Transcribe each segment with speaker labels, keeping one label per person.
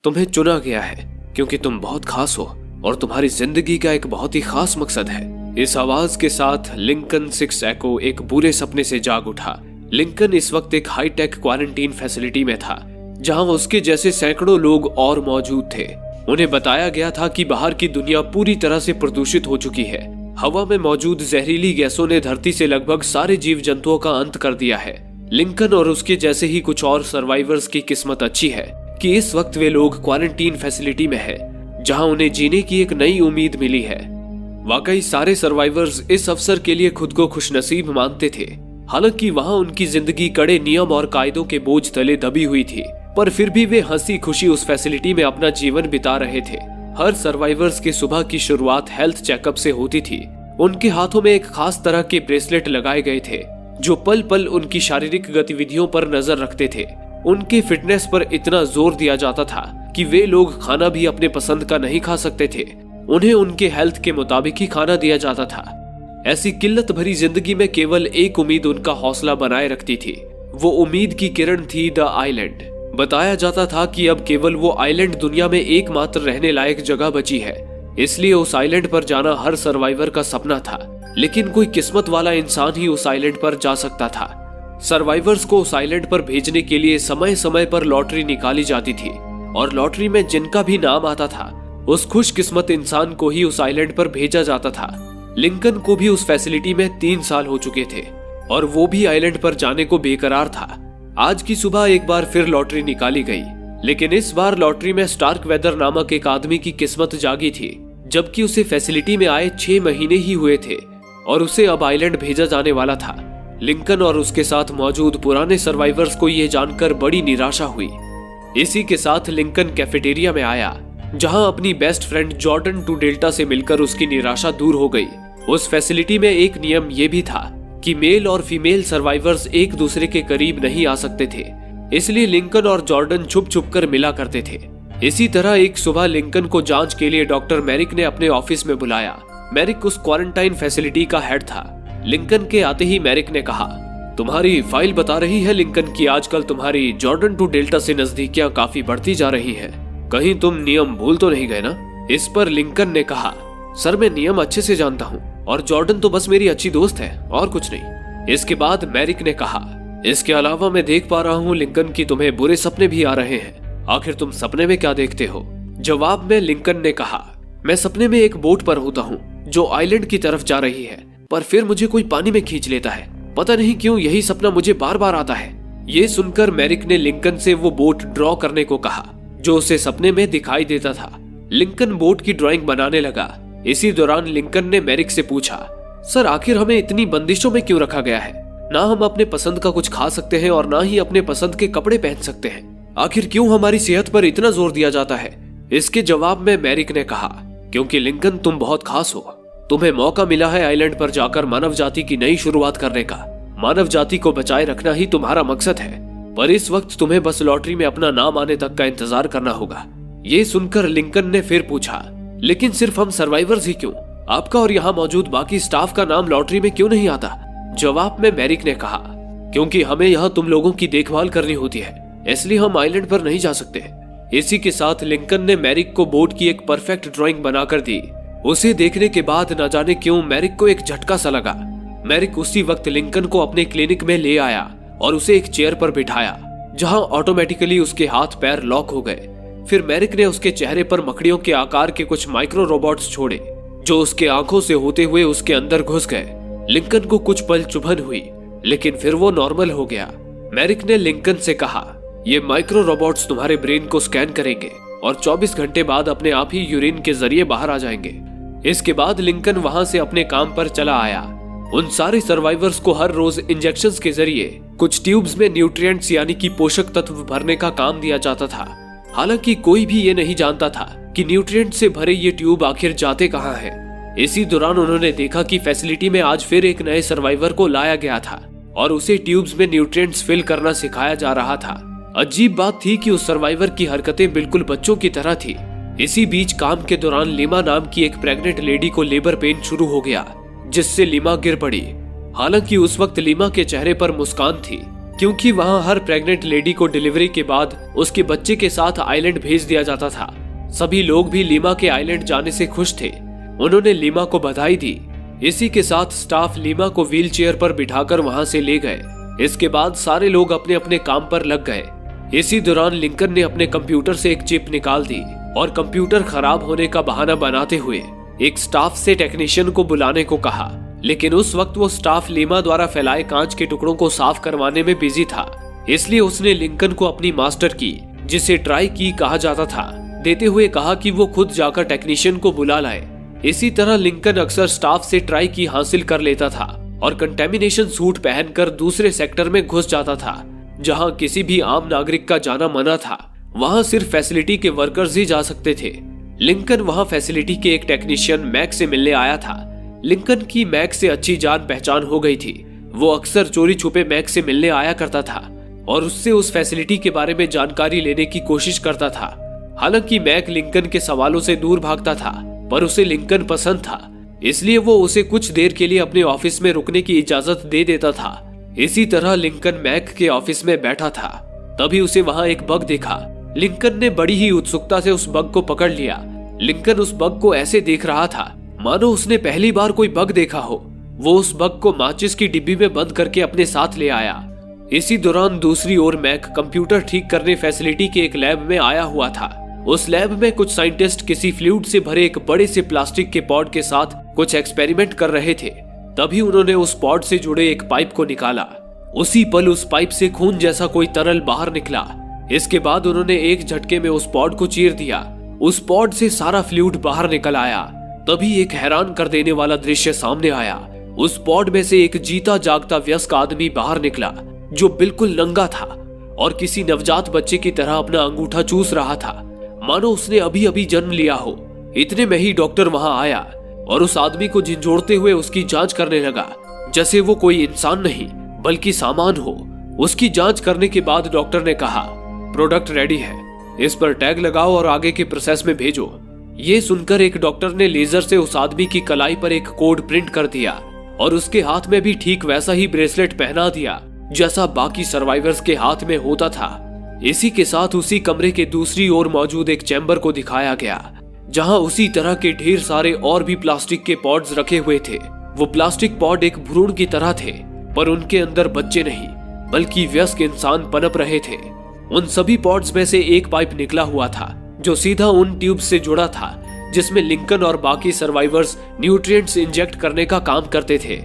Speaker 1: तुम्हें चुना गया है क्योंकि तुम बहुत खास हो और तुम्हारी जिंदगी का एक बहुत ही खास मकसद है। इस आवाज के साथ लिंकन 6 एको एक बुरे सपने से जाग उठा। लिंकन इस वक्त एक हाईटेक क्वारंटीन फैसिलिटी में था जहां उसके जैसे सैकड़ों लोग और मौजूद थे। उन्हें बताया गया था कि बाहर की दुनिया पूरी तरह से प्रदूषित हो चुकी है। हवा में मौजूद जहरीली गैसों ने धरती से लगभग सारे जीव जंतुओं का अंत कर दिया है। लिंकन और उसके जैसे ही कुछ और सर्वाइवर्स की किस्मत अच्छी है कि इस वक्त वे लोग क्वारंटीन फैसिलिटी में हैं, जहां उन्हें जीने की एक नई उम्मीद मिली है। वाकई सारे सर्वाइवर्स इस अवसर के लिए खुद को खुशनसीब मानते थे। हालांकि वहां उनकी जिंदगी कड़े नियम और कायदों के बोझ तले दबी हुई थी, पर फिर भी वे हंसी खुशी उस फैसिलिटी में अपना जीवन बिता रहे थे। हर सर्वाइवर्स की सुबह की शुरुआत हेल्थ चेकअप से होती थी। उनके हाथों में एक खास तरह के ब्रेसलेट लगाए गए थे जो पल पल उनकी शारीरिक गतिविधियों पर नजर रखते थे। उनके फिटनेस पर इतना जोर दिया जाता था कि वे लोग खाना भी अपने पसंद का नहीं खा सकते थे। उन्हें उनके हेल्थ के मुताबिक ही खाना दिया जाता था। ऐसी किल्लत भरी जिंदगी में केवल एक उम्मीद उनका हौसला बनाए रखती थी। वो उम्मीद की किरण थी द आइलैंड। बताया जाता था कि अब केवल वो आइलैंड दुनिया में एकमात्र रहने लायक जगह बची है, इसलिए उस आइलैंड पर जाना हर सर्वाइवर का सपना था। लेकिन कोई किस्मत वाला इंसान ही उस आइलैंड पर जा सकता था। सर्वाइवर्स को उस आइलैंड पर भेजने के लिए समय समय पर लॉटरी निकाली जाती थी और लॉटरी में जिनका भी नाम आता था उस खुशकिस्मत इंसान को ही उस आइलैंड पर भेजा जाता था। लिंकन को भी उस फैसिलिटी में 3 साल हो चुके थे और वो भी आइलैंड पर जाने को बेकरार था। आज की सुबह एक बार फिर लॉटरी निकाली गई, लेकिन इस बार लॉटरी में स्टार्क वेदर नामक एक आदमी की किस्मत जागी थी, जबकि उसे फैसिलिटी में आए 6 महीने ही हुए थे और उसे अब आइलैंड भेजा जाने वाला था। लिंकन और उसके साथ मौजूद पुराने सर्वाइवर्स को यह जानकर बड़ी निराशा हुई। इसी के साथ लिंकन कैफेटेरिया में आया, जहां अपनी best friend Jordan to Delta से मिलकर उसकी निराशा दूर हो गई। उस फैसिलिटी में एक नियम यह भी था कि मेल और फीमेल सर्वाइवर्स एक दूसरे के करीब नहीं आ सकते थे, इसलिए लिंकन और जॉर्डन छुप छुप कर मिला करते थे। इसी तरह एक सुबह लिंकन को जांच के लिए डॉक्टर मैरिक ने अपने ऑफिस में बुलाया। मैरिक उस क्वारंटाइन फैसिलिटी का हेड था। लिंकन के आते ही मैरिक ने कहा, तुम्हारी फाइल बता रही है लिंकन कि आजकल तुम्हारी जॉर्डन टू डेल्टा से नजदीकियां काफी बढ़ती जा रही हैं। कहीं तुम नियम भूल तो नहीं गए ना? इस पर लिंकन ने कहा, सर मैं नियम अच्छे से जानता हूँ और जॉर्डन तो बस मेरी अच्छी दोस्त है और कुछ नहीं। इसके बाद मैरिक ने कहा, इसके अलावा मैं देख पा रहा हूँ लिंकन की तुम्हें बुरे सपने भी आ रहे हैं। आखिर तुम सपने में क्या देखते हो? जवाब में लिंकन ने कहा, मैं सपने में एक बोट पर होता हूँ जो आइलैंड की तरफ जा रही है, पर फिर मुझे कोई पानी में खींच लेता है। पता नहीं क्यों यही सपना मुझे बार बार आता है। ये सुनकर मैरिक ने लिंकन से वो बोट ड्रॉ करने को कहा जो उसे सपने में दिखाई देता था। लिंकन बोट की ड्राइंग बनाने लगा। इसी दौरान लिंकन ने मैरिक से पूछा, सर आखिर हमें इतनी बंदिशों में क्यों रखा गया है? ना हम अपने पसंद का कुछ खा सकते हैं और ना ही अपने पसंद के कपड़े पहन सकते हैं। आखिर क्यों हमारी सेहत पर इतना जोर दिया जाता है? इसके जवाब में मैरिक ने कहा, क्योंकि लिंकन तुम बहुत खास हो। तुम्हें मौका मिला है आइलैंड पर जाकर मानव जाति की नई शुरुआत करने का। मानव जाति को बचाए रखना ही तुम्हारा मकसद है, पर इस वक्त तुम्हें बस लॉटरी में अपना नाम आने तक का इंतजार करना होगा। ये सुनकर लिंकन ने फिर पूछा, लेकिन सिर्फ हम सर्वाइवर्स ही क्यों? आपका और यहाँ मौजूद बाकी स्टाफ का नाम लॉटरी में क्यों नहीं आता? जवाब में मैरिक ने कहा, क्योंकि हमें यहाँ तुम लोगों की देखभाल करनी होती है, इसलिए हम आइलैंड पर नहीं जा सकते। इसी के साथ लिंकन ने मैरिक को बोट की एक परफेक्ट ड्राइंग बनाकर दी। उसे देखने के बाद न जाने क्यों मैरिक को एक झटका सा लगा। मैरिक उसी वक्त लिंकन को अपने क्लिनिक में ले आया और उसे एक चेयर पर बिठाया, जहां ऑटोमेटिकली उसके हाथ पैर लॉक हो गए। फिर मैरिक ने उसके चेहरे पर मकड़ियों के आकार के कुछ माइक्रो रोबोट्स छोड़े जो उसके आंखों से होते हुए उसके अंदर घुस गए। लिंकन को कुछ पल चुभन हुई, लेकिन फिर वो नॉर्मल हो गया। मैरिक ने लिंकन से कहा, ये माइक्रो रोबोट्स तुम्हारे ब्रेन को स्कैन करेंगे और 24 घंटे बाद अपने आप ही यूरिन के जरिए बाहर आ जाएंगे। इसके बाद लिंकन वहां से अपने काम पर चला आया। उन सारे सर्वाइवर्स को हर रोज इंजेक्शंस के जरिए कुछ ट्यूब्स में न्यूट्रिएंट्स यानी कि पोषक तत्व भरने का काम दिया जाता था। हालांकि कोई भी ये नहीं जानता था कि न्यूट्रिएंट से भरे ये ट्यूब आखिर जाते कहाँ हैं। इसी दौरान उन्होंने देखा कि फैसिलिटी में आज फिर एक नए सर्वाइवर को लाया गया था और उसे ट्यूब्स में न्यूट्रिएंट्स फिल करना सिखाया जा रहा था। अजीब बात थी कि उस सर्वाइवर की हरकतें बिल्कुल बच्चों की तरह थी। इसी बीच काम के दौरान लीमा नाम की एक प्रेग्नेंट लेडी को लेबर पेन शुरू हो गया, जिससे लीमा गिर पड़ी। हालांकि उस वक्त लीमा के चेहरे पर मुस्कान थी, क्योंकि वहाँ हर प्रेग्नेंट लेडी को डिलीवरी के बाद उसके बच्चे के साथ आइलैंड भेज दिया जाता था। सभी लोग भी लीमा के आइलैंड जाने से खुश थे। उन्होंने लीमा को बधाई दी। इसी के साथ स्टाफ लीमा को व्हील चेयर पर बिठाकर वहां से ले गए। इसके बाद सारे लोग अपने अपने काम पर लग गए। इसी दौरान लिंकन ने अपने कंप्यूटर से एक चिप निकाल दी और कंप्यूटर खराब होने का बहाना बनाते हुए एक स्टाफ से टेक्नीशियन को बुलाने को कहा। लेकिन उस वक्त वो स्टाफ लीमा द्वारा फैलाए कांच के टुकड़ों को साफ करवाने में बिजी था। इसलिए उसने लिंकन को अपनी मास्टर की, जिसे ट्राई की कहा जाता था, देते हुए कहा कि वो खुद जाकर टेक्नीशियन को बुला लाए। इसी तरह लिंकन अक्सर स्टाफ से ट्राई की हासिल कर लेता था और कंटेमिनेशन सूट पहनकर दूसरे सेक्टर में घुस जाता था, जहां किसी भी आम नागरिक का जाना मना था। वहां सिर्फ फैसिलिटी के वर्कर्स ही जा सकते थे। लिंकन वहां फैसिलिटी के एक टेक्नीशियन मैक से मिलने आया था। लिंकन की मैक से अच्छी जान पहचान हो गई थी। वो अक्सर चोरी छुपे मैक से मिलने आया करता था और उससे उस फैसिलिटी के बारे में जानकारी लेने की कोशिश करता था। हालांकि मैक लिंकन के सवालों से दूर भागता था, पर उसे लिंकन पसंद था, इसलिए वो उसे कुछ देर के लिए अपने ऑफिस में रुकने की इजाजत दे देता था। इसी तरह लिंकन मैक के ऑफिस में बैठा था, तभी उसे वहां एक बग दिखा। लिंकन ने बड़ी ही उत्सुकता से उस बग को पकड़ लिया। लिंकन उस बग को ऐसे देख रहा था मानो उसने पहली बार कोई बग देखा हो। वो उस बग को माचिस की डिब्बी में बंद करके अपने साथ ले आया। इसी दौरान दूसरी ओर मैक कंप्यूटर ठीक करने फैसिलिटी के एक लैब में आया हुआ था। उस लैब में कुछ साइंटिस्ट किसी फ्लूइड से भरे एक बड़े से प्लास्टिक के पॉड के साथ कुछ एक्सपेरिमेंट कर रहे थे। तभी उन्होंने उस पॉड से जुड़े एक पाइप को निकाला। उसी पल उस पाइप से खून जैसा कोई तरल बाहर निकला। इसके बाद उन्होंने एक झटके में उस पॉड को चीर दिया। उस पॉड से सारा फ्लूइड बाहर निकल आया। तभी एक हैरान कर देने वाला दृश्य सामने आया। उस पॉड में से एक जीता जागता वयस्क आदमी बाहर निकला, जो बिल्कुल नंगा था और किसी नवजात बच्चे की तरह अपना अंगूठा चूस रहा था, मानो उसने अभी अभी जन्म लिया हो। इतने में ही डॉक्टर वहां आया और उस आदमी को झिंझोड़ते हुए उसकी जांच करने लगा, जैसे वो कोई इंसान नहीं बल्कि सामान हो। उसकी जांच करने के बाद डॉक्टर ने कहा, प्रोडक्ट रेडी है, इस पर टैग लगाओ और आगे के प्रोसेस में भेजो। ये सुनकर एक डॉक्टर ने लेजर से उस आदमी की कलाई पर एक कोड प्रिंट कर दिया और उसके हाथ में भी ठीक वैसा ही ब्रेसलेट पहना दिया जैसा बाकी सर्वाइवर्स के हाथ में होता था। इसी के साथ उसी कमरे के दूसरी ओर मौजूद एक चैम्बर को दिखाया गया, जहां उसी तरह के ढेर सारे और भी प्लास्टिक के पॉड्स रखे हुए थे। वो प्लास्टिक पॉड एक भ्रूण की तरह थे, पर उनके अंदर बच्चे नहीं बल्कि वयस्क इंसान पनप रहे थे। उन सभी पॉड्स में से एक पाइप निकला हुआ था, जो सीधा उन ट्यूब से जुड़ा था जिसमें लिंकन और बाकी सर्वाइवर्स न्यूट्रिएंट्स इंजेक्ट करने का काम करते थे।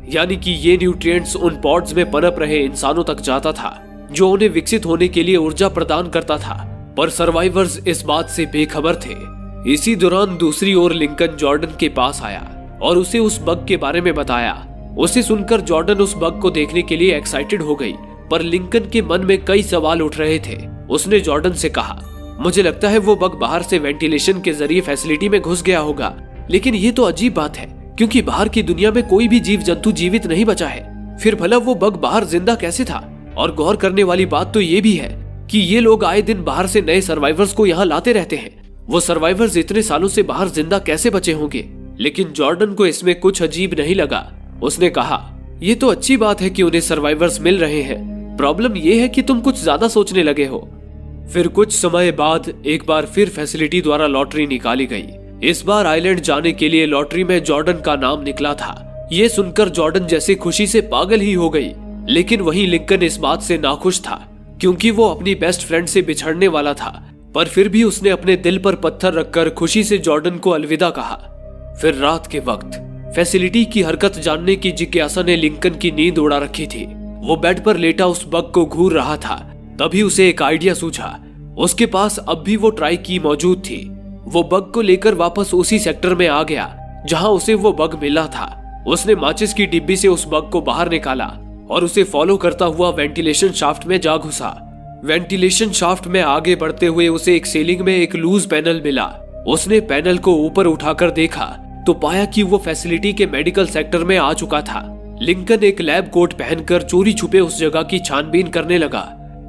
Speaker 1: यानी कि ये न्यूट्रिएंट्स उन पॉड्स में पनप रहे इंसानों तक जाता था, जो उन्हें विकसित होने के लिए ऊर्जा प्रदान करता था। पर सर्वाइवर्स इस बात से बेखबर थे। इसी दौरान दूसरी ओर लिंकन जॉर्डन के पास आया और उसे उस बग के बारे में बताया। उसे सुनकर जॉर्डन उस बग को देखने के लिए एक्साइटेड हो गई, पर लिंकन के मन में कई सवाल उठ रहे थे। उसने जॉर्डन से कहा, मुझे लगता है वो बग बाहर से वेंटिलेशन के जरिए फैसिलिटी में घुस गया होगा, लेकिन ये तो अजीब बात है क्योंकि बाहर की दुनिया में कोई भी जीव जंतु जीवित नहीं बचा है। फिर भला वो बग बाहर जिंदा कैसे था? और गौर करने वाली बात तो ये भी है कि ये लोग आए दिन बाहर से नए सर्वाइवर्स को यहाँ लाते रहते हैं। वो सर्वाइवर्स इतने सालों से बाहर जिंदा कैसे बचे होंगे? लेकिन जॉर्डन को इसमें कुछ अजीब नहीं लगा। उसने कहा, ये तो अच्छी बात है कि उन्हें सर्वाइवर्स मिल रहे हैं। प्रॉब्लम ये है कि तुम कुछ ज्यादा सोचने लगे हो। फिर कुछ समय बाद एक बार फिर फैसिलिटी द्वारा लॉटरी निकाली गई। इस बार आइलैंड जाने के लिए लॉटरी में जॉर्डन का नाम निकला था। ये सुनकर जॉर्डन जैसे खुशी से पागल ही हो गई। लेकिन वहीं लिंकन इस बात से नाखुश था क्योंकि वो अपनी बेस्ट फ्रेंड से बिछड़ने वाला था। पर फिर भी उसने अपने दिल पर पत्थर रखकर खुशी से जॉर्डन को अलविदा कहा। फिर रात के वक्त फैसिलिटी की हरकत जानने की जिज्ञासा ने लिंकन की नींद उड़ा रखी थी। वो बेड पर लेटा उस बग को घूर रहा था। तभी उसे एक आइडिया सूझा। उसके पास अब भी वो ट्राई की मौजूद थी। वो बग को लेकर वापस उसी सेक्टर में आ गया जहां उसे वो बग मिला था। उसने माचिस की डिब्बी से उस बग को बाहर निकाला और उसे फॉलो करता हुआ वेंटिलेशन शाफ्ट में जा घुसा। वेंटिलेशन शाफ्ट में आगे बढ़ते हुए उसे एक सीलिंग में एक लूज पैनल मिला। उसने पैनल को ऊपर उठाकर देखा तो पाया कि वो फैसिलिटी के मेडिकल सेक्टर में आ चुका था। लिंकन एक लैब कोट पहनकर चोरी छुपे उस जगह की छानबीन करने लगा।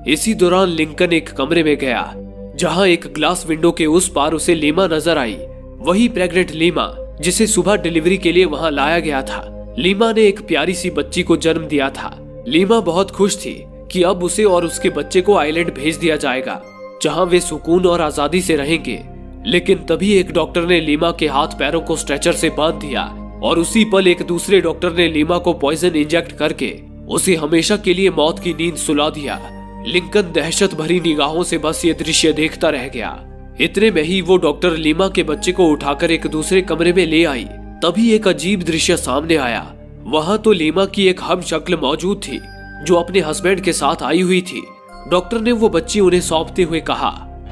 Speaker 1: इसी दौरान लिंकन एक कमरे में गया जहां एक ग्लास विंडो के उस पार उसे लीमा नजर आई। वही प्रेग्नेंट लीमा जिसे सुबह डिलीवरी के लिए वहां लाया गया था। लीमा ने एक प्यारी सी बच्ची को जन्म दिया था। लीमा बहुत खुश थी कि अब उसे और उसके बच्चे को आइलैंड भेज दिया जाएगा, जहां वे सुकून और आजादी से रहेंगे। लेकिन तभी एक डॉक्टर ने लीमा के हाथ पैरों को स्ट्रेचर से बांध दिया और उसी पल एक दूसरे डॉक्टर ने लीमा को पॉइजन इंजेक्ट करके उसे हमेशा के लिए मौत की नींद सुला दिया। लिंकन दहशत भरी निगाहों से बस ये दृश्य देखता रह गया। इतने में ही वो डॉक्टर लीमा के बच्चे को उठाकर एक दूसरे कमरे में ले आई। तभी एक अजीब दृश्य सामने आया। वहां तो लीमा की एक हम शक्ल मौजूद थी जो अपने हस्बैंड के साथ आई हुई थी। डॉक्टर ने वो बच्ची उन्हें सौंपते हुए कहा,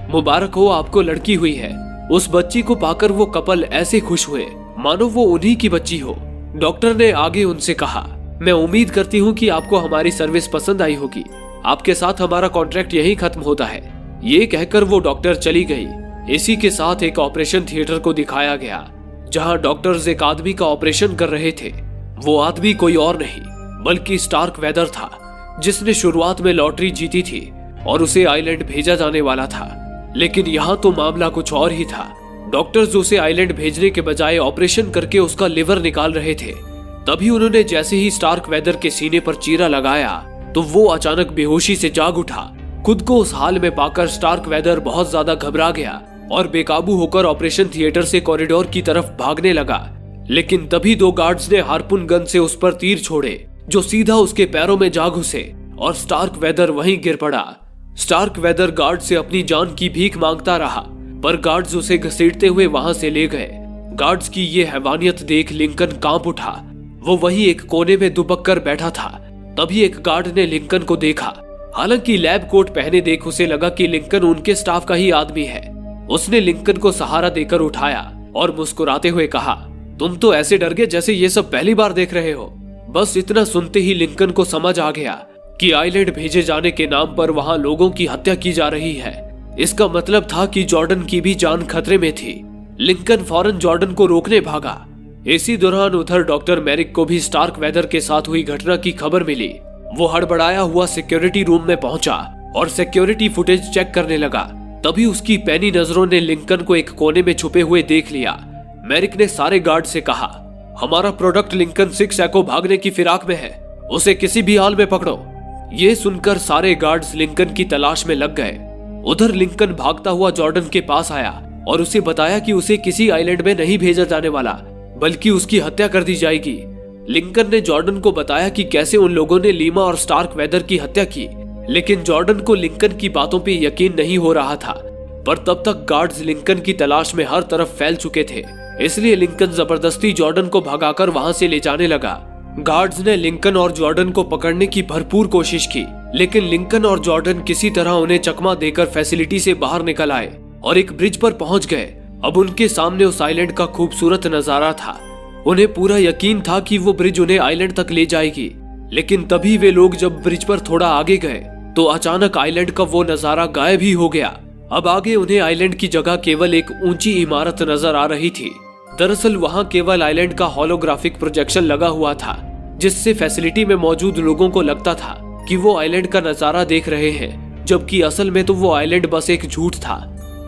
Speaker 1: मुबारक हो, आपको लड़की हुई है। उस बच्ची को पाकर वो कपल ऐसे खुश हुए मानो वो उन्हीं की बच्ची हो। डॉक्टर ने आगे उनसे कहा, मैं उम्मीद करती हूँ कि आपको हमारी सर्विस पसंद आई होगी। आपके साथ हमारा कॉन्ट्रैक्ट यहीं खत्म होता है। ये कहकर वो डॉक्टर चली गई। इसी के साथ एक ऑपरेशन थिएटर को दिखाया गया, जहां डॉक्टर्स एक आदमी का ऑपरेशन कर रहे थे। वो आदमी कोई और नहीं बल्कि स्टार्क वेदर था, जिसने शुरुआत में लॉटरी जीती थी और उसे आइलैंड भेजा जाने वाला था। लेकिन यहाँ तो मामला कुछ और ही था। डॉक्टर्स उसे आइलैंड भेजने के बजाय ऑपरेशन करके उसका लिवर निकाल रहे थे। तभी उन्होंने जैसे ही स्टार्क वेदर के सीने पर चीरा लगाया तो वो अचानक बेहोशी से जाग उठा। खुद को उस हाल में पाकर स्टार्क वेदर बहुत ज्यादा घबरा गया और बेकाबू होकर ऑपरेशन थिएटर से कॉरिडोर की तरफ भागने लगा। लेकिन तभी दो गार्ड्स ने हार्पून गन से उस पर तीर छोड़े जो सीधा उसके पैरों में जा घुसे और स्टार्क वेदर वहीं गिर पड़ा। स्टार्क वेदर गार्ड से अपनी जान की भीख मांगता रहा, पर गार्ड्स उसे घसीटते हुए वहां से ले गए। गार्ड्स की ये हैवानियत देख लिंकन कांप उठा। वो वहीं एक कोने में दुबक कर बैठा था। तभी एक गार्ड ने लिंकन को देखा। हालांकि लैब कोट पहने देख उसे लगा कि लिंकन उनके स्टाफ का ही आदमी है। उसने लिंकन को सहारा देकर उठाया और मुस्कुराते हुए कहा, तुम तो ऐसे डर गए जैसे ये सब पहली बार देख रहे हो। बस इतना सुनते ही लिंकन को समझ आ गया कि आइलैंड भेजे जाने के नाम पर वहां लोगों की हत्या की जा रही है। इसका मतलब था कि जॉर्डन की भी जान खतरे में थी। लिंकन फौरन जॉर्डन को रोकने भागा। इसी दौरान उधर डॉक्टर मैरिक को भी स्टार्क वेदर के साथ हुई घटना की खबर मिली। वो हड़बड़ाया हुआ सिक्योरिटी रूम में पहुंचा और सिक्योरिटी फुटेज चेक करने लगा। तभी उसकी पैनी नजरों ने लिंकन को एक कोने में छुपे हुए देख लिया। मैरिक ने सारे गार्ड से कहा, हमारा प्रोडक्ट लिंकन 6 एको भागने की फिराक में है, उसे किसी भी हाल में पकड़ो। ये सुनकर सारे गार्ड्स लिंकन की तलाश में लग गए। उधर लिंकन भागता हुआ जॉर्डन के पास आया और उसे बताया कि उसे किसी आइलैंड में नहीं भेजा जाने वाला, बल्कि उसकी हत्या कर दी जाएगी। लिंकन ने जॉर्डन को बताया कि कैसे उन लोगों ने लीमा और स्टार्क वेदर की हत्या की, लेकिन जॉर्डन को लिंकन की बातों पे यकीन नहीं हो रहा था। पर तब तक गार्ड्स लिंकन की तलाश में हर तरफ फैल चुके थे, इसलिए लिंकन जबरदस्ती जॉर्डन को भगाकर वहां से ले जाने लगा। गार्ड्स ने लिंकन और जॉर्डन को पकड़ने की भरपूर कोशिश की, लेकिन लिंकन और जॉर्डन किसी तरह उन्हें चकमा देकर फैसिलिटी से बाहर निकल आए और एक ब्रिज पर पहुंच गए। अब उनके सामने उस आइलैंड का खूबसूरत नजारा था। उन्हें पूरा यकीन था कि वो ब्रिज उन्हें आइलैंड तक ले जाएगी। लेकिन तभी वे लोग जब ब्रिज पर थोड़ा आगे गए तो अचानक आइलैंड का वो नजारा गायब ही हो गया। अब आगे उन्हें आइलैंड की जगह केवल एक ऊंची इमारत नजर आ रही थी। दरअसल वहां केवल आइलैंड का होलोग्राफिक प्रोजेक्शन लगा हुआ था, जिससे फैसिलिटी में मौजूद लोगों को लगता था कि वो आइलैंड का नजारा देख रहे हैं, जबकि असल में तो वो आइलैंड बस एक झूठ था।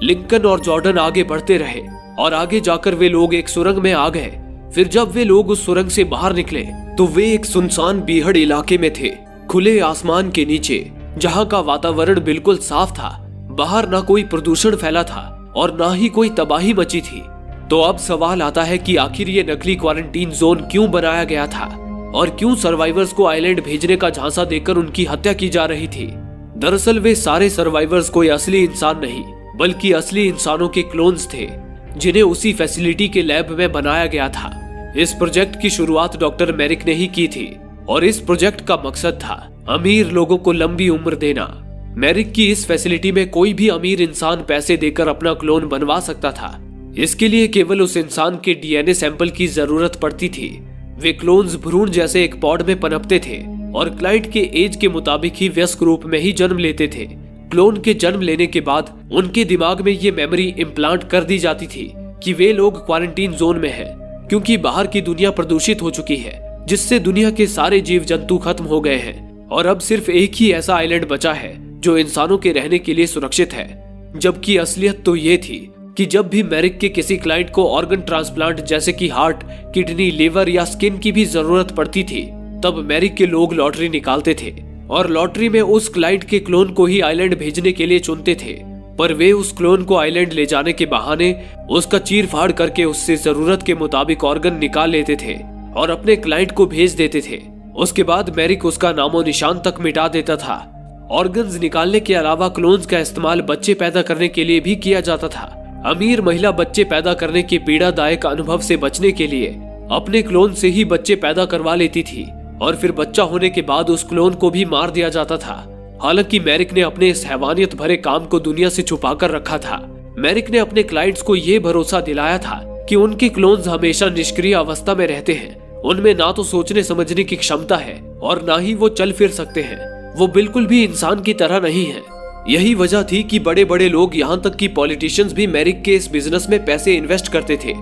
Speaker 1: लिंकन और जॉर्डन आगे बढ़ते रहे और आगे जाकर वे लोग एक सुरंग में आ गए। फिर जब वे लोग उस सुरंग से बाहर निकले तो वे एक सुनसान बीहड़ इलाके में थे, खुले आसमान के नीचे, जहां का वातावरण बिल्कुल साफ था। बाहर ना कोई प्रदूषण फैला था और ना ही कोई तबाही मची थी। तो अब सवाल आता है कि आखिर ये नकली क्वारंटीन जोन क्यों बनाया गया था और क्यों सर्वाइवर्स को आइलैंड भेजने का झांसा देकर उनकी हत्या की जा रही थी। दरअसल वे सारे सर्वाइवर्स कोई असली इंसान नहीं, बल्कि असली इंसानों के क्लोन्स थे, जिन्हें उसी फैसिलिटी के लैब में बनाया गया था। इस प्रोजेक्ट की शुरुआत डॉक्टर मैरिक ने ही की थी और इस प्रोजेक्ट का मकसद था अमीर लोगों को लंबी उम्र देना। मैरिक की इस फैसिलिटी में कोई भी अमीर इंसान पैसे देकर अपना क्लोन बनवा सकता था। इसके लिए केवल उस इंसान के डीएनए सैंपल की जरूरत पड़ती थी। वे क्लोन्स भ्रूण जैसे एक पॉड में पनपते थे और क्लाइंट के एज के मुताबिक ही वयस्क रूप में ही जन्म लेते थे। क्लोन के जन्म लेने के बाद उनके दिमाग में ये मेमोरी इम्प्लांट कर दी जाती थी कि वे लोग क्वारंटीन जोन में हैं, क्योंकि बाहर की दुनिया प्रदूषित हो चुकी है, जिससे दुनिया के सारे जीव जंतु खत्म हो गए हैं और अब सिर्फ एक ही ऐसा आइलैंड बचा है जो इंसानों के रहने के लिए सुरक्षित है। जबकि असलियत तो ये थी कि जब भी मैरिक के किसी क्लाइंट को ऑर्गन ट्रांसप्लांट जैसे कि हार्ट, किडनी, लिवर या स्किन की भी जरूरत पड़ती थी, तब मैरिक के लोग लॉटरी निकालते थे और लॉटरी में उस क्लाइंट के क्लोन को ही आइलैंड भेजने के लिए चुनते थे। पर वे उस क्लोन को आइलैंड ले जाने के बहाने उसका चीर फाड़ करके उससे जरूरत के मुताबिक ऑर्गन निकाल लेते थे और अपने क्लाइंट को भेज देते थे। उसके बाद मैरिक उसका नामो निशान तक मिटा देता था। ऑर्गन्स निकालने के अलावा क्लोन्स का इस्तेमाल बच्चे पैदा करने के लिए भी किया जाता था। अमीर महिला बच्चे पैदा करने के पीड़ादायक अनुभव से बचने के लिए अपने क्लोन से ही बच्चे पैदा करवा लेती थी और फिर बच्चा होने के बाद उस क्लोन को भी मार दिया जाता था। हालांकि मैरिक ने अपने इस हैवानियत भरे काम को दुनिया से छुपा कर रखा था। मैरिक ने अपने क्लाइंट्स को ये भरोसा दिलाया था कि उनके क्लोन्स हमेशा निष्क्रिय अवस्था में रहते हैं। उनमें ना तो सोचने समझने की क्षमता है और ना ही वो चल फिर सकते हैं। वो बिल्कुल भी इंसान की तरह नहीं है। यही वजह थी कि बड़े बड़े लोग, यहाँ तक कि पॉलिटिशियंस भी मैरिक के इस बिजनेस में पैसे इन्वेस्ट करते थे।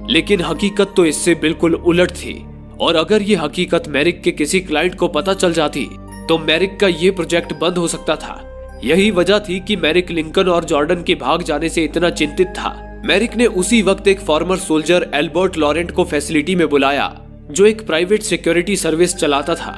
Speaker 1: लेकिन हकीकत तो इससे बिल्कुल उलट थी। और अगर ये हकीकत मैरिक के किसी क्लाइंट को पता चल जाती तो मैरिक का ये प्रोजेक्ट बंद हो सकता था। यही वजह थी कि मैरिक लिंकन और जॉर्डन के भाग जाने से इतना चिंतित था। मैरिक ने उसी वक्त एक फॉर्मर सोल्जर एल्बर्ट लॉरेंट को फैसिलिटी में बुलाया, जो एक प्राइवेट सिक्योरिटी सर्विस चलाता था।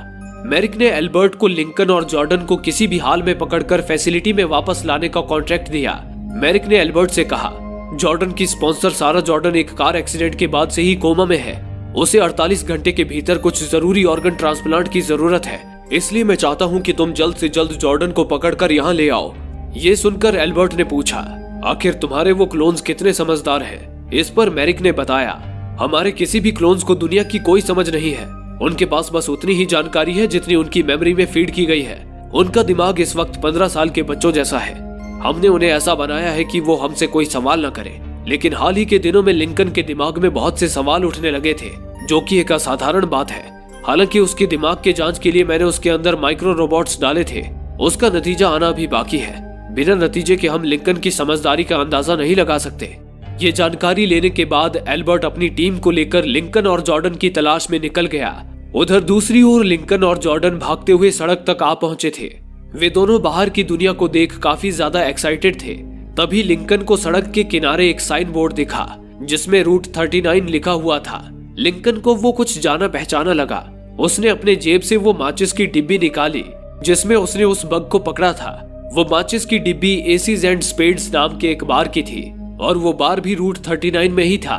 Speaker 1: मैरिक ने एल्बर्ट को लिंकन और जॉर्डन को किसी भी हाल में पकड़कर फैसिलिटी में वापस लाने का कॉन्ट्रैक्ट दिया। मैरिक ने एल्बर्ट से कहा, जॉर्डन की स्पॉन्सर सारा जॉर्डन एक कार एक्सीडेंट के बाद से ही कोमा में है। उसे 48 घंटे के भीतर कुछ जरूरी ऑर्गन ट्रांसप्लांट की जरूरत है, इसलिए मैं चाहता हूँ कि तुम जल्द से जल्द जॉर्डन को पकड़कर यहाँ ले आओ। ये सुनकर एल्बर्ट ने पूछा, आखिर तुम्हारे वो क्लोन्स कितने समझदार हैं? इस पर मैरिक ने बताया, हमारे किसी भी क्लोन्स को दुनिया की कोई समझ नहीं है। उनके पास बस उतनी ही जानकारी है जितनी उनकी मेमोरी में फीड की गई है। उनका दिमाग इस वक्त 15 साल के बच्चों जैसा है। हमने उन्हें ऐसा बनाया है कि वो हमसे कोई सवाल न करे। लेकिन हाल ही के दिनों में लिंकन के दिमाग में बहुत से सवाल उठने लगे थे, जो कि एक असाधारण बात है। हालांकि उसके दिमाग के जांच के लिए मैंने उसके अंदर माइक्रो रोबोट्स डाले थे। उसका नतीजा आना भी बाकी है। बिना नतीजे के हम लिंकन की समझदारी का अंदाजा नहीं लगा सकते। ये जानकारी लेने के बाद एल्बर्ट अपनी टीम को लेकर लिंकन और जॉर्डन की तलाश में निकल गया। उधर दूसरी ओर लिंकन और जॉर्डन भागते हुए सड़क तक आ पहुंचे थे। वे दोनों बाहर की दुनिया को देख काफी ज्यादा एक्साइटेड थे। तभी लिंकन को सड़क के किनारे एक साइन बोर्ड दिखा जिसमें रूट 39 लिखा हुआ था। लिंकन को वो कुछ जाना पहचाना लगा। उसने अपने जेब से वो माचिस की डिब्बी निकाली जिसमें उसने उस बग को पकड़ा था। वो माचिस की डिब्बी एसीज एंड स्पेड्स नाम के एक बार की थी और वो बार भी रूट 39 में ही था।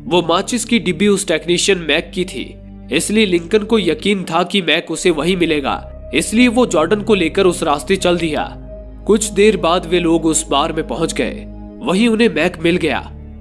Speaker 1: वो माचिस की डिब्बी उस टेक्नीशियन मैक की थी, इसलिए लिंकन को यकीन था कि मैक उसे वही मिलेगा। इसलिए वो जॉर्डन को लेकर उस रास्ते चल दिया। कुछ देर बाद वे लोग उस बार में पहुंच गए। वहीं उन्हें मैक मिल गया।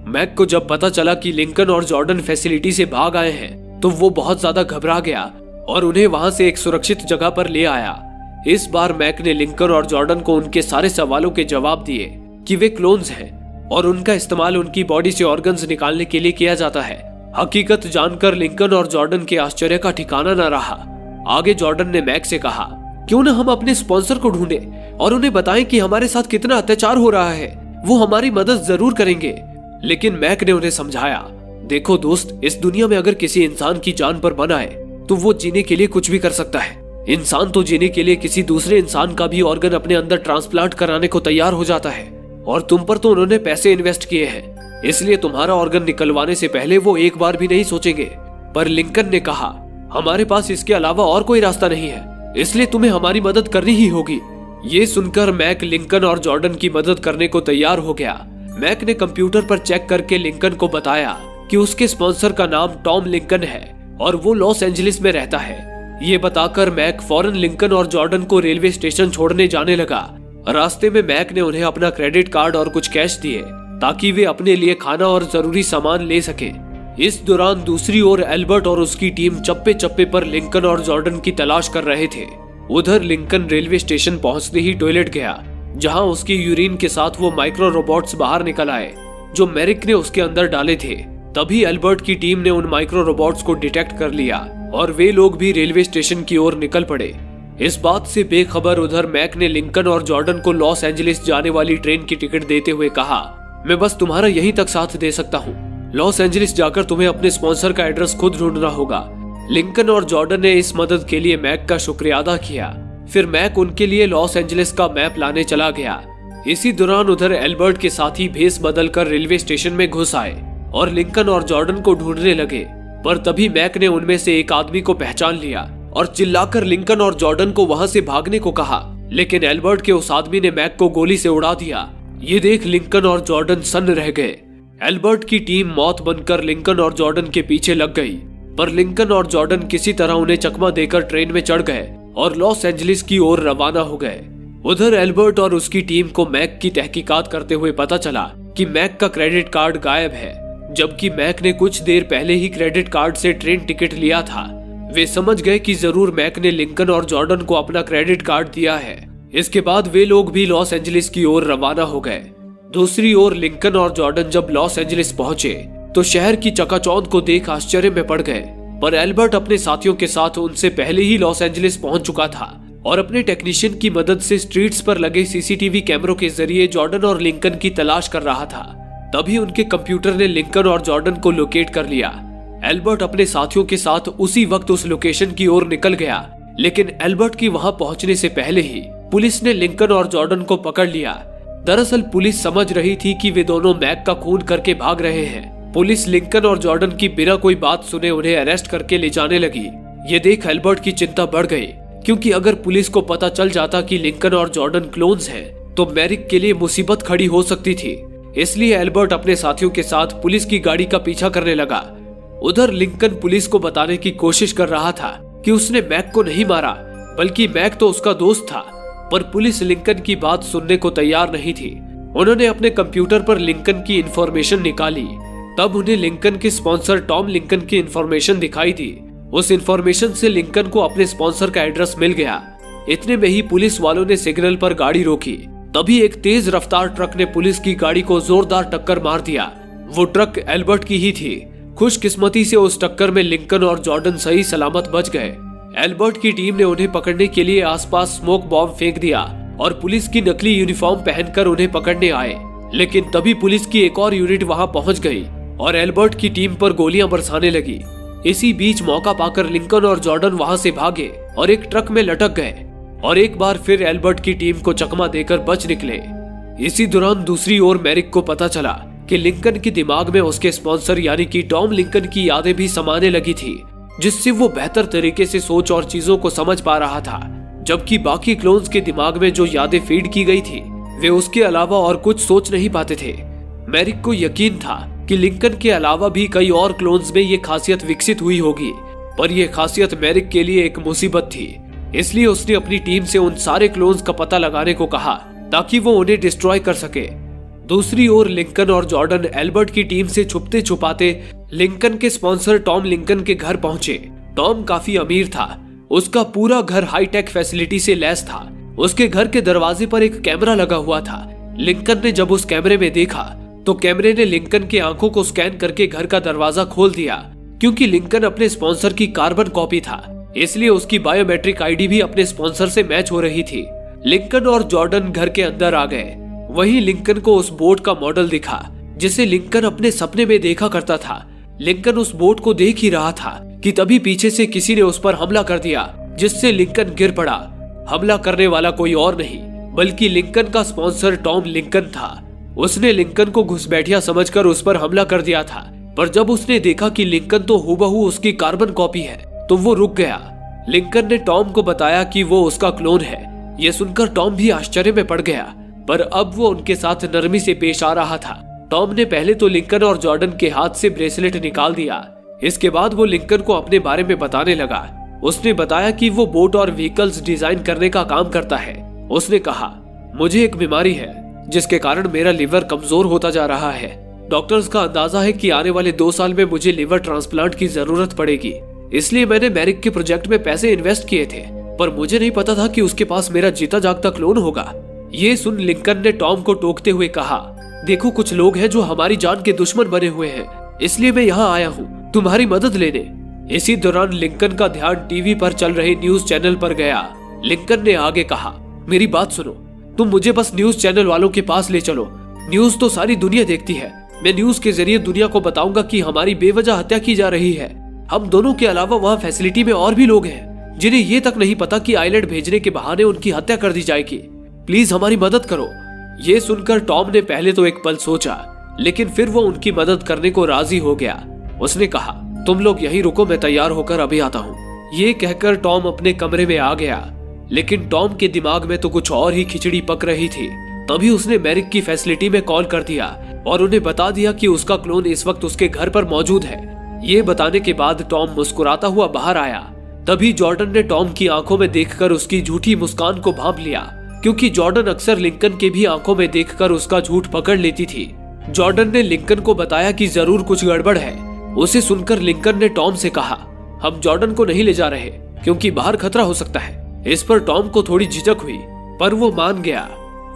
Speaker 1: मैक को जब पता चला कि लिंकन और जॉर्डन फैसिलिटी से भाग आए हैं तो वो बहुत ज्यादा घबरा गया और उन्हें वहां से एक सुरक्षित जगह पर ले आया। इस बार मैक ने लिंकन और जॉर्डन को उनके सारे सवालों के जवाब दिए कि वे क्लोन्स हैं और उनका इस्तेमाल उनकी बॉडी से ऑर्गन्स निकालने के लिए किया जाता है। हकीकत जानकर लिंकन और जॉर्डन के आश्चर्य का ठिकाना न रहा। आगे जॉर्डन ने मैक से कहा, क्यों न हम अपने स्पॉन्सर को ढूंढे और उन्हें बताएं कि हमारे साथ कितना अत्याचार हो रहा है। वो हमारी मदद जरूर करेंगे। लेकिन मैक ने उन्हें समझाया, देखो दोस्त, इस दुनिया में अगर किसी इंसान की जान पर बन आए तो वो जीने के लिए कुछ भी कर सकता है। इंसान तो जीने के लिए किसी दूसरे इंसान का भी ऑर्गन अपने अंदर ट्रांसप्लांट कराने को तैयार हो जाता है। और तुम पर तो उन्होंने पैसे इन्वेस्ट किए हैं, इसलिए तुम्हारा ऑर्गन निकलवाने से पहले वो एक बार भी नहीं सोचेंगे। पर लिंकन ने कहा, हमारे पास इसके अलावा और कोई रास्ता नहीं है, इसलिए तुम्हें हमारी मदद करनी ही होगी। ये सुनकर मैक लिंकन और जॉर्डन की मदद करने को तैयार हो गया। मैक ने कंप्यूटर पर चेक करके लिंकन को बताया कि उसके स्पॉन्सर का नाम टॉम लिंकन है और वो लॉस एंजलिस में रहता है। ये बताकर मैक फौरन लिंकन और जॉर्डन को रेलवे स्टेशन छोड़ने जाने लगा। रास्ते में मैक ने उन्हें अपना क्रेडिट कार्ड और कुछ कैश दिए ताकि वे अपने लिए खाना और जरूरी सामान ले सके। इस दौरान दूसरी ओर एल्बर्ट और उसकी टीम चप्पे चप्पे पर लिंकन और जॉर्डन की तलाश कर रहे थे। उधर लिंकन रेलवे स्टेशन पहुंचते ही टॉयलेट गया, जहां उसकी यूरिन के साथ वो माइक्रो रोबोट्स बाहर निकल आए जो मैरिक ने उसके अंदर डाले थे। तभी एल्बर्ट की टीम ने उन माइक्रो रोबोट्स को डिटेक्ट कर लिया और वे लोग भी रेलवे स्टेशन की ओर निकल पड़े। इस बात से बेखबर उधर मैक ने लिंकन और जॉर्डन को लॉस एंजलिस जाने वाली ट्रेन की टिकट देते हुए कहा, मैं बस तुम्हारा यहीं तक साथ दे सकता हूँ। लॉस एंजलिस जाकर तुम्हें अपने स्पॉन्सर का एड्रेस खुद ढूंढना होगा। लिंकन और जॉर्डन ने इस मदद के लिए मैक का शुक्रिया अदा किया। फिर मैक उनके लिए लॉस एंजलिस का मैप लाने चला गया। इसी दौरान उधर एल्बर्ट के साथी भेस बदलकर रेलवे स्टेशन में घुस आए और लिंकन और जॉर्डन को ढूंढने लगे। पर तभी मैक ने उनमें से एक आदमी को पहचान लिया और चिल्लाकर लिंकन और जॉर्डन को वहां से भागने को कहा, लेकिन एल्बर्ट के उस आदमी ने मैक को गोली से उड़ा दिया। ये देख लिंकन और जॉर्डन सन्न रह गए। एल्बर्ट की टीम मौत बनकर लिंकन और जॉर्डन के पीछे लग गई, पर लिंकन और जॉर्डन किसी तरह उन्हें चकमा देकर ट्रेन में चढ़ गए और लॉस एंजलिस की ओर रवाना हो गए। उधर एल्बर्ट और उसकी टीम को मैक की तहकीकात करते हुए पता चला कि मैक का क्रेडिट कार्ड गायब है, जबकि मैक ने कुछ देर पहले ही क्रेडिट कार्ड से ट्रेन टिकट लिया था। वे समझ गए कि जरूर मैक ने लिंकन और जॉर्डन को अपना क्रेडिट कार्ड दिया है। इसके बाद वे लोग भी लॉस एंजलिस की ओर रवाना हो गए। दूसरी ओर लिंकन और जॉर्डन जब लॉस एंजलिस पहुंचे तो शहर की चकाचौंध को देख आश्चर्य में पड़ गए, पर एल्बर्ट अपने साथियों के साथ उनसे पहले ही लॉस एंजलिस पहुंच चुका था और अपने टेक्नीशियन की मदद से स्ट्रीट्स पर लगे सीसीटीवी कैमरों के जरिए जॉर्डन और लिंकन की तलाश कर रहा था। तभी उनके कंप्यूटर ने लिंकन और जॉर्डन को लोकेट कर लिया। एल्बर्ट अपने साथियों के साथ उसी वक्त उस लोकेशन की ओर निकल गया, लेकिन एल्बर्ट की वहां पहुंचने से पहले ही पुलिस ने लिंकन और जॉर्डन को पकड़ लिया। दरअसल पुलिस समझ रही थी कि वे दोनों मैक का खून करके भाग रहे हैं। पुलिस लिंकन और जॉर्डन की बिना कोई बात सुने उन्हें अरेस्ट करके ले जाने लगी। ये देख एल्बर्ट की चिंता बढ़ गई, क्योंकि अगर पुलिस को पता चल जाता कि लिंकन और जॉर्डन क्लोन्स हैं, तो मैरिक के लिए मुसीबत खड़ी हो सकती थी। इसलिए एल्बर्ट अपने साथियों के साथ पुलिस की गाड़ी का पीछा करने लगा। उधर लिंकन पुलिस को बताने की कोशिश कर रहा था कि उसने मैक को नहीं मारा, बल्कि मैक तो उसका दोस्त था, पर पुलिस लिंकन की बात सुनने को तैयार नहीं थी। उन्होंने अपने कंप्यूटर पर लिंकन की इंफॉर्मेशन निकाली। तब उन्हें लिंकन के स्पॉन्सर टॉम लिंकन की इंफॉर्मेशन दिखाई दी। उस इंफॉर्मेशन से लिंकन को अपने स्पॉन्सर का एड्रेस मिल गया। इतने में ही पुलिस वालों ने सिग्नल पर गाड़ी रोकी। तभी एक तेज रफ्तार ट्रक ने पुलिस की गाड़ी को जोरदार टक्कर मार दिया। वो ट्रक एल्बर्ट की ही थी। खुशकिस्मती से उस टक्कर में लिंकन और जॉर्डन सही सलामत बच गए। एल्बर्ट की टीम ने उन्हें पकड़ने के लिए आसपास स्मोक बॉम्ब फेंक दिया और पुलिस की नकली यूनिफॉर्म पहनकर उन्हें पकड़ने आए। लेकिन तभी पुलिस की एक और यूनिट वहां पहुंच गई और एल्बर्ट की टीम पर गोलियां बरसाने लगी। इसी बीच मौका पाकर लिंकन और जॉर्डन वहां से भागे और एक ट्रक में लटक गए और एक बार फिर एल्बर्ट की टीम को चकमा देकर बच निकले। इसी दौरान दूसरी ओर मैरिक को पता चला कि लिंकन के दिमाग में उसके स्पॉन्सर यानी कि टॉम लिंकन की यादें भी समाने लगी थी, जिससे वो बेहतर तरीके से सोच और चीजों को समझ पा रहा था। जबकि बाकी क्लोन्स के दिमाग में जो यादें फीड की गई थी, वे उसके अलावा और कुछ सोच नहीं पाते थे। मैरिक को यकीन था कि लिंकन के अलावा भी कई और क्लोन्स में ये खासियत विकसित हुई होगी, पर यह खासियत मैरिक के लिए एक मुसीबत थी। इसलिए उसने अपनी टीम से उन सारे क्लोन्स का पता लगाने को कहा ताकि वो उन्हें डिस्ट्रॉय कर सके। दूसरी ओर लिंकन और जॉर्डन एल्बर्ट की टीम से छुपते छुपाते लिंकन के स्पॉन्सर टॉम लिंकन के घर पहुंचे। टॉम काफी अमीर था। उसका पूरा घर हाईटेक फैसिलिटी से लैस था। उसके घर के दरवाजे पर एक कैमरा लगा हुआ था। लिंकन ने जब उस कैमरे में देखा तो कैमरे ने लिंकन की आंखों को स्कैन करके घर का दरवाजा खोल दिया। क्योंकि लिंकन अपने स्पॉन्सर की कार्बन कॉपी था, इसलिए उसकी बायोमेट्रिक आईडी भी अपने स्पॉन्सर से मैच हो रही थी। लिंकन और जॉर्डन घर के अंदर आ गए। वहीं लिंकन को उस बोट का मॉडल दिखा जिसे लिंकन अपने सपने में देखा करता था। लिंकन उस बोट को देख ही रहा था कि तभी पीछे से किसी ने उस पर हमला कर दिया, जिससे लिंकन गिर पड़ा। हमला करने वाला कोई और नहीं बल्कि लिंकन का स्पॉन्सर टॉम लिंकन था। उसने लिंकन को घुसपैठिया समझकर उस पर हमला कर दिया था, पर जब उसने देखा कि लिंकन तो हूबहू उसकी कार्बन कॉपी है तो वो रुक गया। लिंकन ने टॉम को बताया कि वो उसका क्लोन है। ये सुनकर टॉम भी आश्चर्य में पड़ गया, पर अब वो उनके साथ नरमी से पेश आ रहा था। टॉम ने पहले तो लिंकन और जॉर्डन के हाथ से ब्रेसलेट निकाल दिया। इसके बाद वो लिंकन को अपने बारे में बताने लगा। उसने बताया कि वो बोट और व्हीकल्स डिजाइन करने का काम करता है। उसने कहा, मुझे एक बीमारी है जिसके कारण मेरा लिवर कमजोर होता जा रहा है। डॉक्टर्स का अंदाजा है कि आने वाले 2 साल में मुझे लिवर ट्रांसप्लांट की जरूरत पड़ेगी। इसलिए मैंने मैरिक के प्रोजेक्ट में पैसे इन्वेस्ट किए थे, पर मुझे नहीं पता था कि उसके पास मेरा जीता जागता क्लोन होगा। ये सुन लिंकन ने टॉम को टोकते हुए कहा, देखो कुछ लोग हैं जो हमारी जान के दुश्मन बने हुए हैं, इसलिए मैं यहाँ आया हूँ तुम्हारी मदद लेने। इसी दौरान लिंकन का ध्यान टीवी पर चल रहे न्यूज चैनल पर गया। लिंकन ने आगे कहा, मेरी बात सुनो, तुम मुझे बस न्यूज चैनल वालों के पास ले चलो। न्यूज तो सारी दुनिया देखती है। मैं न्यूज के जरिए दुनिया को बताऊंगा कि हमारी बेवजह हत्या की जा रही है। हम दोनों के अलावा वहाँ फैसिलिटी में और भी लोग हैं जिन्हें ये तक नहीं पता कि आइलैंड भेजने के बहाने उनकी हत्या कर दी जाएगी। प्लीज हमारी मदद करो। ये सुनकर टॉम ने पहले तो एक पल सोचा, लेकिन फिर वो उनकी मदद करने को राजी हो गया। उसने कहा, तुम लोग यहीं रुको, मैं तैयार होकर अभी आता हूँ। ये कहकर टॉम अपने कमरे में आ गया, लेकिन टॉम के दिमाग में तो कुछ और ही खिचड़ी पक रही थी। तभी उसने मैरिक की फैसिलिटी में कॉल कर दिया और उन्हें बता दिया कि उसका क्लोन इस वक्त उसके घर पर मौजूद है। ये बताने के बाद टॉम मुस्कुराता हुआ बाहर आया। तभी जॉर्डन ने टॉम की आंखों में देखकर उसकी झूठी मुस्कान को भांप लिया, क्योंकि जॉर्डन अक्सर लिंकन के भी आंखों में देखकर उसका झूठ पकड़ लेती थी। जॉर्डन ने लिंकन को बताया कि जरूर कुछ गड़बड़ है। उसे सुनकर लिंकन ने टॉम से कहा, हम जॉर्डन को नहीं ले जा रहे क्योंकि बाहर खतरा हो सकता है। इस पर टॉम को थोड़ी झिझक हुई, पर वो मान गया।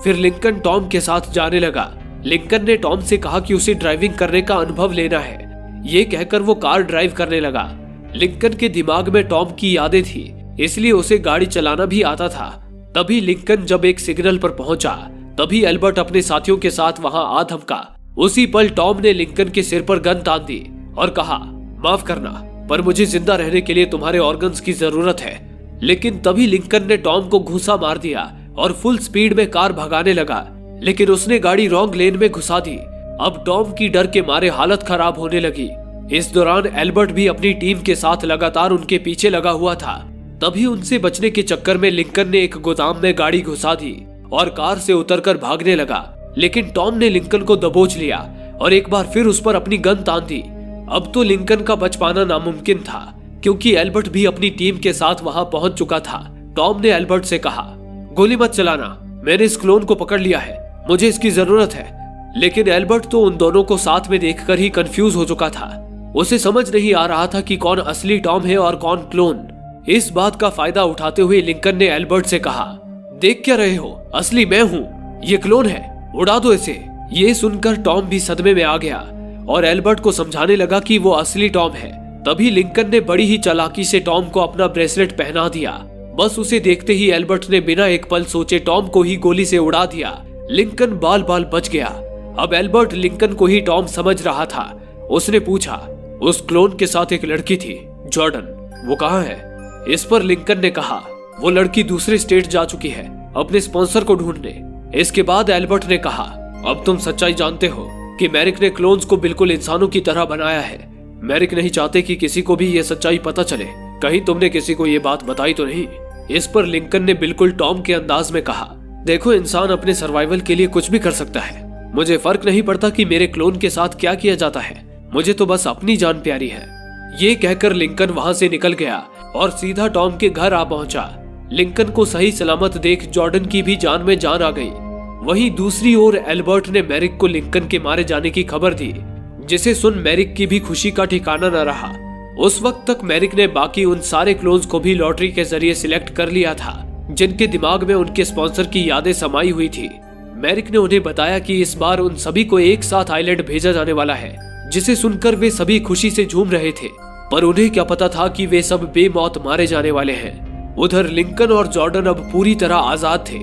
Speaker 1: फिर लिंकन टॉम के साथ जाने लगा। लिंकन ने टॉम से कहा कि उसे ड्राइविंग करने का अनुभव लेना है। ये कहकर वो कार ड्राइव करने लगा। लिंकन के दिमाग में टॉम की यादें थी, इसलिए उसे गाड़ी चलाना भी आता था। तभी लिंकन जब एक सिग्नल पर पहुंचा, तभी एल्बर्ट अपने साथियों के साथ वहां आ धमका। उसी पल टॉम ने लिंकन के सिर पर गन तान दी और कहा, माफ करना, पर मुझे जिंदा रहने के लिए तुम्हारे ऑर्गन्स की जरूरत है। लेकिन तभी लिंकन ने टॉम को घूंसा मार दिया और फुल स्पीड में कार भगाने लगा, लेकिन उसने गाड़ी रॉन्ग लेन में घुसा दी। अब टॉम की डर के मारे हालत खराब होने लगी। इस दौरान एल्बर्ट भी अपनी टीम के साथ लगातार उनके पीछे लगा हुआ था। तभी उनसे बचने के चक्कर में लिंकन ने एक गोदाम में गाड़ी घुसा दी और कार से उतरकर भागने लगा, लेकिन टॉम ने लिंकन को दबोच लिया और एक बार फिर उस पर अपनी गन तान दी। अब तो लिंकन का बच पाना नामुमकिन था, क्योंकि एल्बर्ट भी अपनी टीम के साथ वहां पहुंच चुका था। टॉम ने एल्बर्ट से कहा, गोली मत चलाना, मैंने इस क्लोन को पकड़ लिया है, मुझे इसकी जरूरत है। लेकिन एल्बर्ट तो उन दोनों को साथ में देखकर ही कंफ्यूज हो चुका था। उसे समझ नहीं आ रहा था कि कौन असली टॉम है और कौन क्लोन। इस बात का फायदा उठाते हुए लिंकन ने एल्बर्ट से कहा, देख क्या रहे हो, असली मैं हूँ, ये क्लोन है, उड़ा दो इसे। ये सुनकर टॉम भी सदमे में आ गया और एल्बर्ट को समझाने लगा कि वो असली टॉम है। तभी लिंकन ने बड़ी ही चालाकी से टॉम को अपना ब्रेसलेट पहना दिया। बस उसे देखते ही एल्बर्ट ने बिना एक पल सोचे टॉम को ही गोली से उड़ा दिया। लिंकन बाल बाल बच गया। अब एल्बर्ट लिंकन को ही टॉम समझ रहा था। उसने पूछा, उस क्लोन के साथ एक लड़की थी, जॉर्डन, वो कहाँ है? इस पर लिंकन ने कहा, वो लड़की दूसरे स्टेट जा चुकी है अपने स्पॉन्सर को ढूंढने। इसके बाद एल्बर्ट ने कहा, अब तुम सच्चाई जानते हो कि मैरिक ने क्लोन्स को बिल्कुल इंसानों की तरह बनाया है। मैरिक नहीं चाहते कि किसी को भी ये सच्चाई पता चले। कहीं तुमने किसी को ये बात बताई तो नहीं? इस पर लिंकन ने बिल्कुल टॉम के अंदाज में कहा, देखो, इंसान अपने सर्वाइवल के लिए कुछ भी कर सकता है। मुझे फर्क नहीं पड़ता कि मेरे क्लोन के साथ क्या किया जाता है, मुझे तो बस अपनी जान प्यारी है। ये कहकर लिंकन वहां से निकल गया और सीधा टॉम के घर आ पहुंचा। लिंकन को सही सलामत देख जॉर्डन की भी जान में जान आ गई। वहीं दूसरी ओर एल्बर्ट ने मैरिक को लिंकन के मारे जाने की खबर दी, जिसे सुन मैरिक की भी खुशी का ठिकाना न रहा। उस वक्त तक मैरिक ने बाकी उन सारे क्लोन्स को भी लॉटरी के जरिए सिलेक्ट कर लिया था, जिनके दिमाग में उनके स्पॉन्सर की यादें समाई हुई थी। मैरिक ने उन्हें बताया कि इस बार उन सभी को एक साथ आइलैंड भेजा जाने वाला है, जिसे सुनकर वे सभी खुशी से झूम रहे थे। पर उन्हें क्या पता था कि वे सब बेमौत मारे जाने वाले हैं। उधर लिंकन और जॉर्डन अब पूरी तरह आजाद थे।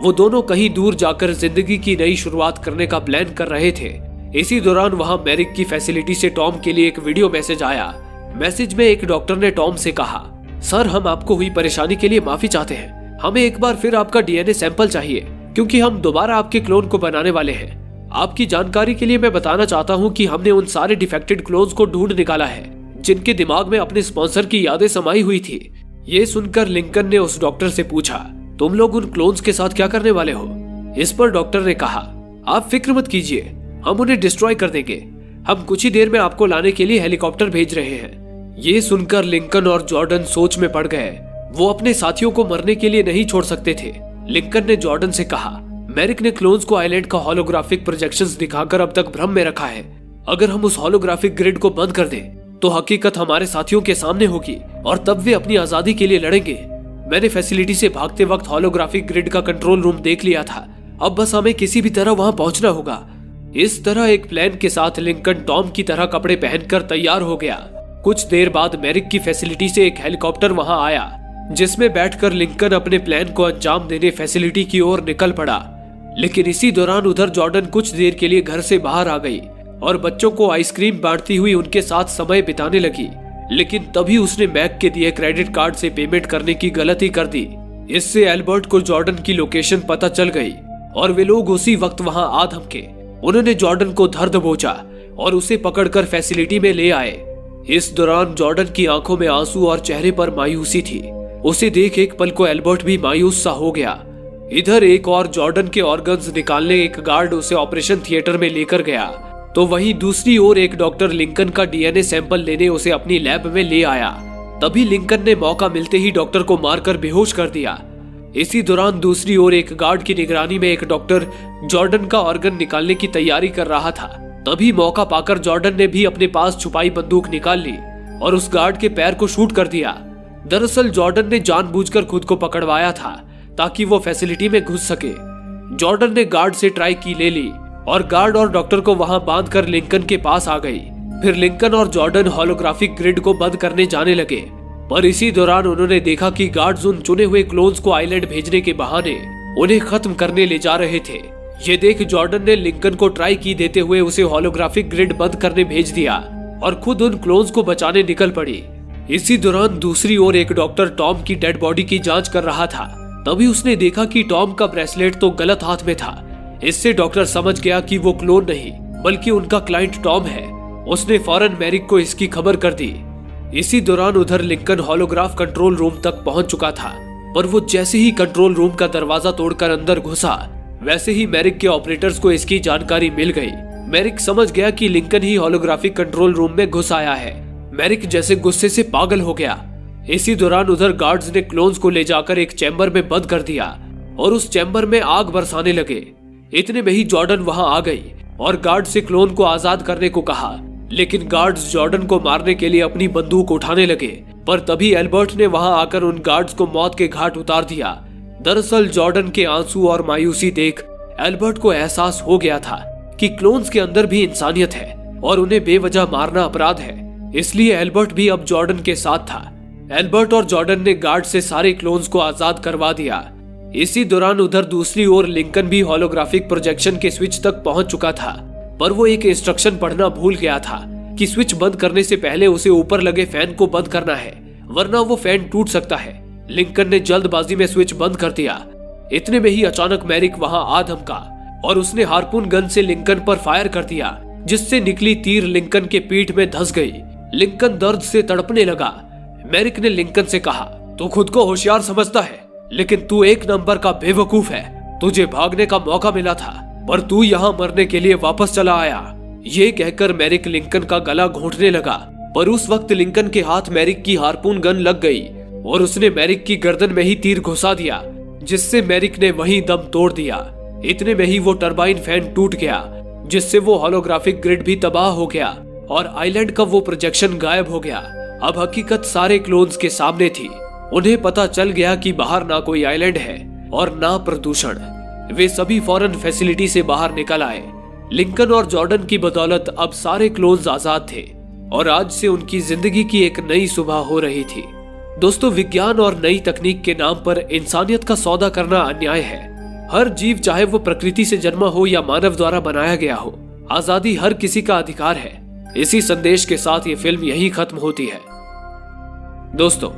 Speaker 1: वो दोनों कहीं दूर जाकर जिंदगी की नई शुरुआत करने का प्लान कर रहे थे। इसी दौरान वहां मैरिक की फैसिलिटी से टॉम के लिए एक वीडियो मैसेज आया। मैसेज में एक डॉक्टर ने टॉम से कहा, सर, हम आपको हुई परेशानी के लिए माफी चाहते हैं। हमें एक बार फिर आपका डीएनए सैंपल चाहिए, क्योंकि हम दोबारा आपके क्लोन को बनाने वाले हैं। आपकी जानकारी के लिए मैं बताना चाहता हूँ कि हमने उन सारे डिफेक्टेड क्लोन्स को ढूंढ निकाला है, जिनके दिमाग में अपने स्पॉन्सर की यादें समाई हुई थी। ये सुनकर लिंकन ने उस डॉक्टर से पूछा, तुम लोग उन क्लोन्स के साथ क्या करने वाले हो? इस पर डॉक्टर ने कहा, आप फिक्र मत कीजिए, हम उन्हें डिस्ट्रॉय कर देंगे। हम कुछ ही देर में आपको लाने के लिए हेलीकॉप्टर भेज रहे हैं। ये सुनकर लिंकन और जॉर्डन सोच में पड़ गए। वो अपने साथियों को मरने के लिए नहीं छोड़ सकते थे। लिंकन ने जॉर्डन से कहा, मैरिक ने क्लोन्स को आइलैंड का होलोग्राफिक प्रोजेक्शंस दिखाकर अब तक भ्रम में रखा है। अगर हम उस होलोग्राफिक ग्रिड को बंद कर दें, तो हकीकत हमारे साथियों के सामने होगी और तब वे अपनी आजादी के लिए लड़ेंगे। मैंने फैसिलिटी से भागते वक्त होलोग्राफिक ग्रिड का कंट्रोल रूम देख लिया था। अब बस हमें किसी भी तरह वहां पहुंचना होगा। इस तरह एक प्लान के साथ लिंकन टॉम की तरह कपड़े पहनकर तैयार हो गया। कुछ देर बाद मैरिक की फैसिलिटी से एक हेलीकॉप्टर वहां आया, जिसमें बैठकर लिंकन अपने प्लान को अंजाम देने फैसिलिटी की ओर निकल पड़ा। लेकिन इसी दौरान उधर जॉर्डन कुछ देर के लिए घर से बाहर आ गई और बच्चों को आइसक्रीम बांटती हुई उनके साथ समय बिताने लगी। लेकिन तभी उसने मैक के दिए क्रेडिट कार्ड से पेमेंट करने की गलती कर दी। इससे एल्बर्ट को जॉर्डन की लोकेशन पता चल गई और वे लोग उसी वक्त वहां आ धमके। उन्होंने जॉर्डन को धर दबोचा और उसे पकड़कर फैसिलिटी में ले आए। इस दौरान जॉर्डन की आंखों में आंसू और चेहरे पर मायूसी थी। उसे देख एक पल को एल्बर्ट भी मायूस सा हो गया। इधर एक और जॉर्डन के ऑर्गन्स निकालने एक गार्ड उसे ऑपरेशन थिएटर में लेकर गया, तो वहीं दूसरी ओर एक डॉक्टर लिंकन का डीएनए सैंपल लेने उसे अपनी लैब में ले आया। तभी लिंकन ने मौका मिलते ही डॉक्टर को मारकर बेहोश कर दिया। इसी दौरान दूसरी ओर एक गार्ड की निगरानी में एक डॉक्टर जॉर्डन का ऑर्गन निकालने की तैयारी कर रहा था। तभी मौका पाकर जॉर्डन ने भी अपने पास छुपाई बंदूक निकाल ली और उस गार्ड के पैर को शूट कर दिया। दरअसल जॉर्डन ने जानबूझकर खुद को पकड़वाया था ताकि वो फैसिलिटी में घुस सके। जॉर्डन ने गार्ड से ट्राई की ले ली और गार्ड और डॉक्टर को वहां बांधकर लिंकन के पास आ गई। फिर लिंकन और जॉर्डन होलोग्राफिक ग्रिड को बंद करने जाने लगे, पर इसी दौरान उन्होंने देखा कि गार्ड्स उन चुने हुए क्लोन्स को आइलैंड भेजने के बहाने उन्हें खत्म करने ले जा रहे थे। ये देख जॉर्डन ने लिंकन को ट्राई की देते हुए उसे होलोग्राफिक ग्रिड बंद करने भेज दिया और खुद उन क्लोन्स को बचाने निकल पड़ी। इसी दौरान दूसरी ओर एक डॉक्टर टॉम की डेड बॉडी की जांच कर रहा था। तभी उसने देखा कि टॉम का ब्रेसलेट तो गलत हाथ में था। इससे डॉक्टर समझ गया कि वो क्लोन नहीं बल्कि उनका क्लाइंट टॉम है। उसने फौरन मैरिक को इसकी खबर कर दी। इसी दौरान उधर लिंकन होलोग्राफ कंट्रोल रूम तक पहुंच चुका था, पर वो जैसे ही कंट्रोल रूम का दरवाजा तोड़कर अंदर घुसा, वैसे ही मैरिक के ऑपरेटर्स को इसकी जानकारी मिल गई। मैरिक समझ गया कि लिंकन ही होलोग्राफिक कंट्रोल रूम में घुस आया है। मैरिक जैसे गुस्से से पागल हो गया। इसी दौरान उधर गार्ड्स ने क्लोन्स को ले जाकर एक चैम्बर में बंद कर दिया और उस चैम्बर में आग बरसाने लगे। इतने में ही जॉर्डन वहां आ गई और गार्ड से क्लोन को आजाद करने को कहा, लेकिन गार्ड्स जॉर्डन को मारने के लिए अपनी बंदूक उठाने लगे। पर तभी एल्बर्ट ने वहां आकर उन गार्ड्स को मौत के घाट उतार दिया। दरअसल जॉर्डन के आंसू और मायूसी देख एल्बर्ट को एहसास हो गया था कि क्लोन्स के अंदर भी इंसानियत है और उन्हें बेवजह मारना अपराध है। इसलिए एल्बर्ट भी अब जॉर्डन के साथ था। एल्बर्ट और जॉर्डन ने गार्ड से सारे क्लोन्स को आजाद करवा दिया। इसी दौरान उधर दूसरी ओर लिंकन भी होलोग्राफिक प्रोजेक्शन के स्विच तक पहुंच चुका था, पर वो एक इंस्ट्रक्शन पढ़ना भूल गया था कि स्विच बंद करने से पहले उसे ऊपर लगे फैन को बंद करना है, वरना वो फैन टूट सकता है। लिंकन ने जल्दबाजी में स्विच बंद कर दिया। इतने में ही अचानक मैरिक वहां आ धमका और उसने हार्पून गन से लिंकन पर फायर कर दिया, जिससे निकली तीर लिंकन के पीठ में धंस गई। लिंकन दर्द से तड़पने लगा। मैरिक ने लिंकन से कहा, तू खुद को होशियार समझता है, लेकिन तू एक नंबर का बेवकूफ है। तुझे भागने का मौका मिला था, पर तू यहाँ मरने के लिए वापस चला आया। ये कहकर मैरिक लिंकन का गला घोंटने लगा, पर उस वक्त लिंकन के हाथ मैरिक की हार्पून गन लग गई और उसने मैरिक की गर्दन में ही तीर घुसा दिया, जिससे मैरिक ने वहीं दम तोड़ दिया। इतने में ही वो टरबाइन फैन टूट गया, जिससे वो होलोग्राफिक ग्रिड भी तबाह हो गया और आइलैंड का वो प्रोजेक्शन गायब हो गया। अब हकीकत सारे क्लोन्स के सामने थी। उन्हें पता चल गया कि बाहर ना कोई आइलैंड है और ना प्रदूषण। वे सभी फौरन फैसिलिटी से बाहर निकल आए। लिंकन और जॉर्डन की बदौलत अब सारे क्लोन्स आजाद थे और आज से उनकी जिंदगी की एक नई सुबह हो रही थी। दोस्तों, विज्ञान और नई तकनीक के नाम पर इंसानियत का सौदा करना अन्याय है। हर जीव, चाहे वो प्रकृति से जन्मा हो या मानव द्वारा बनाया गया हो, आजादी हर किसी का अधिकार है। इसी संदेश के साथ ये फिल्म यहीं खत्म होती है। दोस्तों,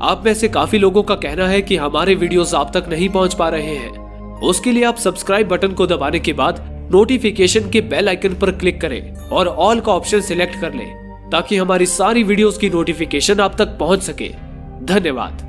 Speaker 1: आप में से काफी लोगों का कहना है कि हमारे वीडियोस आप तक नहीं पहुंच पा रहे हैं। उसके लिए आप सब्सक्राइब बटन को दबाने के बाद नोटिफिकेशन के बेल आइकन पर क्लिक करें और ऑल का ऑप्शन सिलेक्ट कर लें, ताकि हमारी सारी वीडियोस की नोटिफिकेशन आप तक पहुंच सके। धन्यवाद।